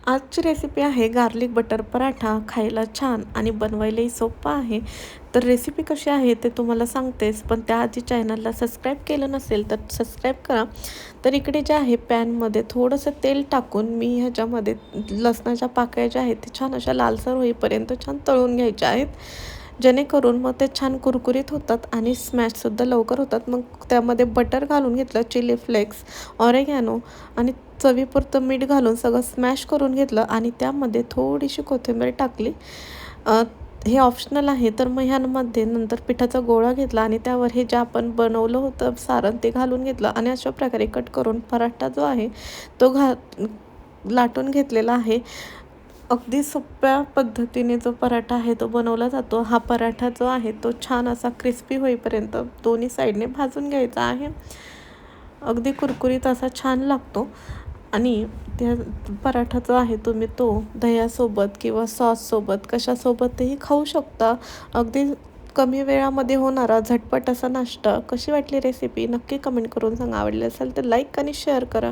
आजची रेसिपी आहे garlic butter paratha. खायला छान आणि बनवायलाही सोपं आहे. तर रेसिपी कशी आहे ते तुम्हाला सांगतेच, पण त्याआधी चॅनलला सबस्क्राईब केलं नसेल तर सबस्क्राईब करा. तर इकडे जे आहे पॅनमध्ये थोडंसं तेल टाकून मी ह्याच्यामध्ये लसणाच्या पाकळ्या ज्या आहेत ते छान अशा लालसर होईपर्यंत छान तळून घ्यायच्या आहेत. जेणेकरून मग ते छान कुरकुरीत होतात आणि स्मॅशसुद्धा लवकर होतात. मग त्यामध्ये बटर घालून घेतलं, चिली फ्लेक्स, ऑरेगॅनो आणि चवीपुरतं मीठ घालून सगळं स्मॅश करून घेतलं आणि त्यामध्ये थोडीशी कोथिंबीर टाकली. अ, हे ऑप्शनल आहे. तर मग ह्यामध्ये नंतर पिठाचा गोळा घेतला आणि त्यावर हे जे आपण बनवलं होतं सारण ते घालून घेतलं आणि अशा प्रकारे कट करून पराठा जो आहे तो लाटून घेतलेला आहे. अगदी सोप्या पद्धतीने जो पराठा आहे तो बनवला जातो. हा पराठा जो आहे तो छान असा क्रिस्पी होईपर्यंत दोन्ही साईडने भाजून घ्यायचा आहे. अगदी कुरकुरीत असा छान लागतो आणि त्या पराठा जो आहे तुम्ही तो दह्यासोबत किंवा सॉससोबत कशासोबतही खाऊ शकता. अगदी कमी वेळामध्ये होणारा झटपट असा नाश्ता. कशी वाटली रेसिपी नक्की कमेंट करून सांगा. आवडली असेल तर लाईक आणि शेअर करा.